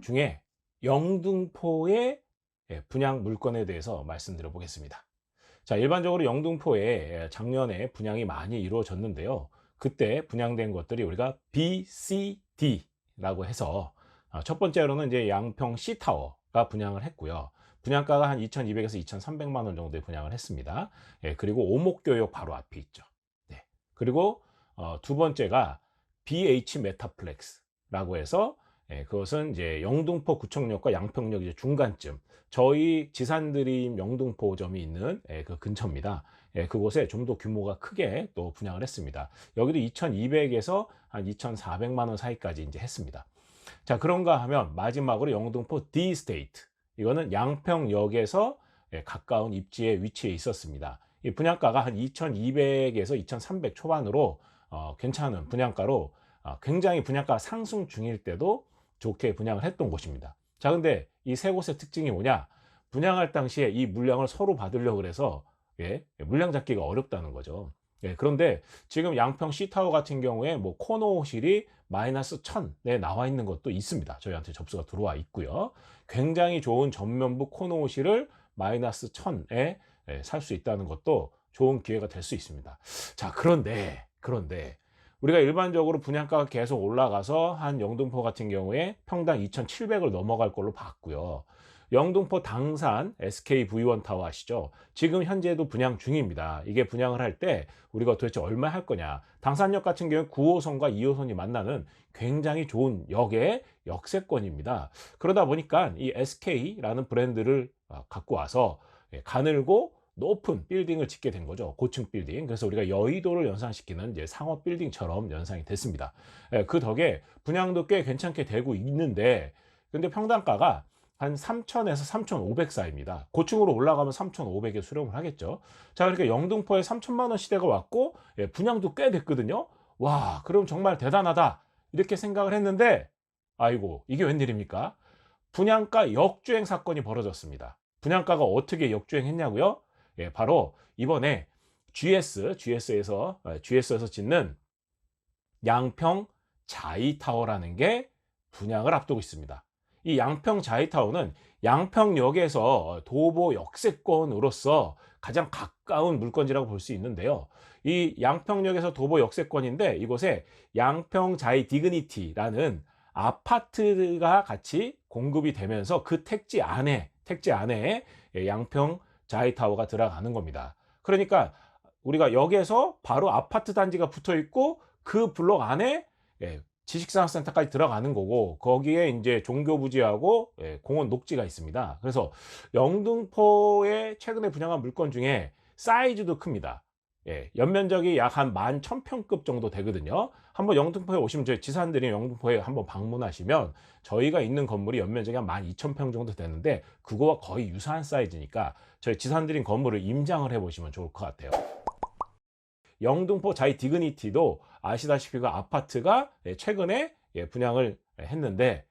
중에 영등포의 분양 물건에 대해서 말씀드려 보겠습니다. 자, 일반적으로 영등포에 작년에 분양이 많이 이루어졌는데요. 그때 분양된 것들이 우리가 B, C, D라고 해서 첫 번째로는 이제 양평 C타워가 분양을 했고요. 분양가가 한 2,200에서 2,300만 원 정도에 분양을 했습니다. 그리고 오목교역 바로 앞에 있죠. 네. 그리고 두 번째가 BH 메타플렉스라고 해서 그것은 이제 영등포 구청역과 양평역 이제 중간쯤 저희 지산드림 영등포점이 있는 그 근처입니다. 그곳에 좀 더 규모가 크게 또 분양을 했습니다. 여기도 2,200에서 한 2,400만 원 사이까지 이제 했습니다. 자, 그런가 하면 마지막으로 영등포 D 스테이트. 이거는 양평역에서 가까운 입지에 위치해 있었습니다. 이 분양가가 한 2,200에서 2,300 초반으로 괜찮은 분양가로 굉장히 분양가 상승 중일 때도 좋게 분양을 했던 곳입니다. 자, 근데 이 세 곳의 특징이 뭐냐? 분양할 당시에 이 물량을 서로 받으려고 그래서 물량 잡기가 어렵다는 거죠. 그런데 지금 양평 C타워 같은 경우에 뭐 코너실이 마이너스 1,000에 나와 있는 것도 있습니다. 저희한테 접수가 들어와 있고요. 굉장히 좋은 전면부 코너실을 마이너스 1,000에 살 수 있다는 것도 좋은 기회가 될 수 있습니다. 자, 그런데 우리가 일반적으로 분양가가 계속 올라가서 한 영등포 같은 경우에 평당 2,700을 넘어갈 걸로 봤고요. 영등포 당산 SKV1 타워 아시죠? 지금 현재도 분양 중입니다. 이게 분양을 할 때 우리가 도대체 얼마 할 거냐. 당산역 같은 경우에 9호선과 2호선이 만나는 굉장히 좋은 역의 역세권입니다. 그러다 보니까 이 SK라는 브랜드를 갖고 와서 가늘고 높은 빌딩을 짓게 된 거죠. 고층 빌딩. 그래서 우리가 여의도를 연상시키는 이제 상업 빌딩처럼 연상이 됐습니다. 그 덕에 분양도 꽤 괜찮게 되고 있는데, 근데 평당가가 한 3,000에서 3,500 사이입니다. 고층으로 올라가면 3,500에 수렴을 하겠죠. 자, 그러니까 영등포에 3,000만 원 시대가 왔고, 분양도 꽤 됐거든요. 와, 그럼 정말 대단하다. 이렇게 생각을 했는데, 아이고, 이게 웬일입니까? 분양가 역주행 사건이 벌어졌습니다. 분양가가 어떻게 역주행했냐고요? 바로 이번에 GS에서 짓는 양평 자이타워라는 게 분양을 앞두고 있습니다. 이 양평 자이타워는 양평역에서 도보 역세권으로서 가장 가까운 물건지라고 볼 수 있는데요. 이 양평역에서 도보 역세권인데 이곳에 양평 자이 디그니티라는 아파트가 같이 공급이 되면서 그 택지 안에 양평 자이타워가 들어가는 겁니다. 그러니까 우리가 역에서 바로 아파트 단지가 붙어 있고 그 블록 안에 지식산업센터까지 들어가는 거고 거기에 이제 종교부지하고 공원 녹지가 있습니다. 그래서 영등포에 최근에 분양한 물건 중에 사이즈도 큽니다. 연면적이 약 한 11,000평급 정도 되거든요. 한번 영등포에 오시면 저희 지산드림 영등포에 한번 방문하시면 저희가 있는 건물이 연면적이 한 12,000평 정도 되는데 그거와 거의 유사한 사이즈니까 저희 지산드림 건물을 임장을 해보시면 좋을 것 같아요. 영등포 자이 디그니티도 아시다시피 그 아파트가 최근에 분양을 했는데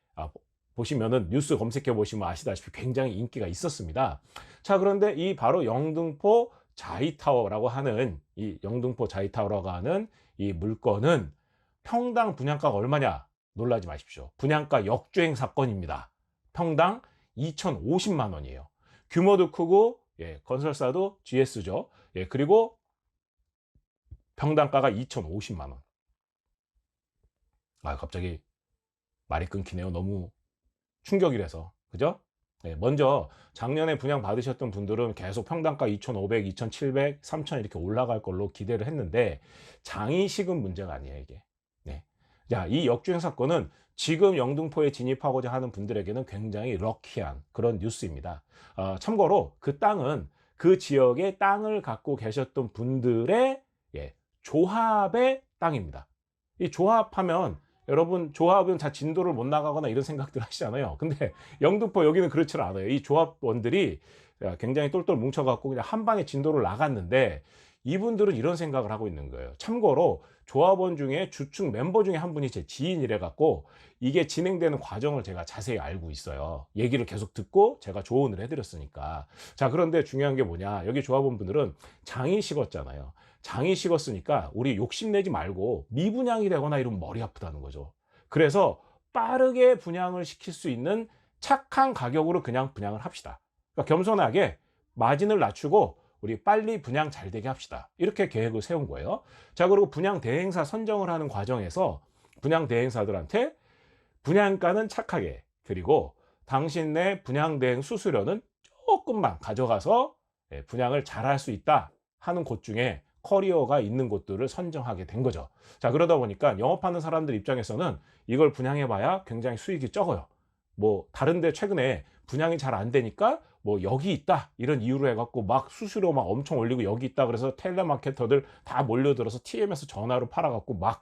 보시면은 뉴스 검색해 보시면 아시다시피 굉장히 인기가 있었습니다. 자, 그런데 이 바로 영등포 자이타워라고 하는 이 물건은 평당 분양가가 얼마냐? 놀라지 마십시오. 분양가 역주행 사건입니다. 평당 2,050만 원이에요. 규모도 크고 건설사도 GS죠. 그리고 평당가가 2,050만 원. 갑자기 말이 끊기네요. 너무 충격이라서. 그죠? 먼저 작년에 분양 받으셨던 분들은 계속 평당가 2,500, 2,700, 3,000 이렇게 올라갈 걸로 기대를 했는데 장이식은 문제가 아니에요, 이게. 자, 이 역주행 사건은 지금 영등포에 진입하고자 하는 분들에게는 굉장히 럭키한 그런 뉴스입니다. 참고로 그 땅은 그 지역에 땅을 갖고 계셨던 분들의 조합의 땅입니다. 이 조합하면 여러분 조합은 다 진도를 못 나가거나 이런 생각들 하시잖아요. 근데 영등포 여기는 그렇지 않아요. 이 조합원들이 굉장히 똘똘 뭉쳐갖고 그냥 한 방에 진도를 나갔는데 이분들은 이런 생각을 하고 있는 거예요. 참고로 조합원 중에 주축 멤버 중에 한 분이 제 지인이래 갖고 이게 진행되는 과정을 제가 자세히 알고 있어요. 얘기를 계속 듣고 제가 조언을 해드렸으니까. 자, 그런데 중요한 게 뭐냐. 여기 조합원 분들은 장이 식었잖아요. 장이 식었으니까 우리 욕심내지 말고 미분양이 되거나 이러면 머리 아프다는 거죠. 그래서 빠르게 분양을 시킬 수 있는 착한 가격으로 그냥 분양을 합시다. 그러니까 겸손하게 마진을 낮추고 우리 빨리 분양 잘 되게 합시다. 이렇게 계획을 세운 거예요. 자, 그리고 분양 대행사 선정을 하는 과정에서 분양 대행사들한테 분양가는 착하게, 그리고 당신네 분양 대행 수수료는 조금만 가져가서 분양을 잘할 수 있다 하는 곳 중에 커리어가 있는 곳들을 선정하게 된 거죠. 자, 그러다 보니까 영업하는 사람들 입장에서는 이걸 분양해봐야 굉장히 수익이 적어요. 뭐 다른데 최근에 분양이 잘 안 되니까 뭐 여기 있다 이런 이유로 해갖고 막 수수료 막 엄청 올리고 여기 있다 그래서 텔레마케터들 다 몰려들어서 TMS 전화로 팔아갖고 막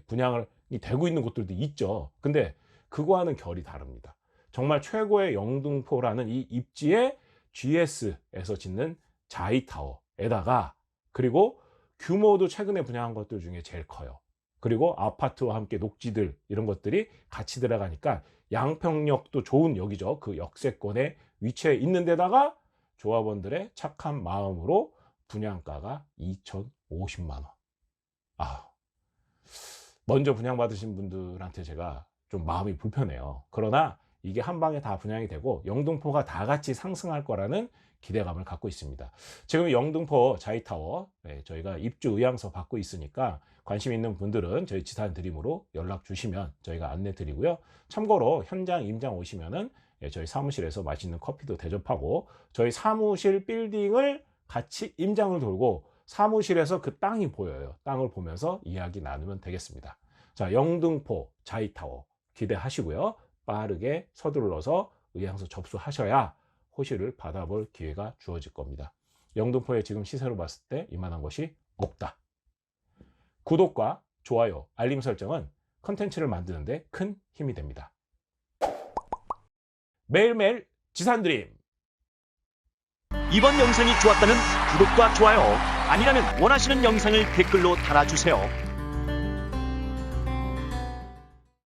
분양이 되고 있는 곳들도 있죠. 근데 그거와는 결이 다릅니다. 정말 최고의 영등포라는 이 입지에 GS에서 짓는 자이타워에다가, 그리고 규모도 최근에 분양한 것들 중에 제일 커요. 그리고 아파트와 함께 녹지들 이런 것들이 같이 들어가니까 양평역도 좋은 역이죠. 그 역세권에 위치해 있는 데다가 조합원들의 착한 마음으로 분양가가 2,050만 원. 아, 먼저 분양받으신 분들한테 제가 좀 마음이 불편해요. 그러나 이게 한 방에 다 분양이 되고 영등포가 다 같이 상승할 거라는 기대감을 갖고 있습니다. 지금 영등포 자이타워 저희가 입주 의향서 받고 있으니까 관심 있는 분들은 저희 지산 드림으로 연락 주시면 저희가 안내 드리고요. 참고로 현장 임장 오시면은 저희 사무실에서 맛있는 커피도 대접하고, 저희 사무실 빌딩을 같이 임장을 돌고 사무실에서 그 땅이 보여요. 땅을 보면서 이야기 나누면 되겠습니다. 자, 영등포 자이타워 기대하시고요. 빠르게 서둘러서 의향서 접수하셔야 호시를 받아볼 기회가 주어질 겁니다. 영등포의 지금 시세로 봤을 때 이만한 것이 없다. 구독과 좋아요, 알림 설정은 컨텐츠를 만드는데 큰 힘이 됩니다. 매일매일 지산드림. 이번 영상이 좋았다면 구독과 좋아요, 아니라면 원하시는 영상을 댓글로 달아주세요.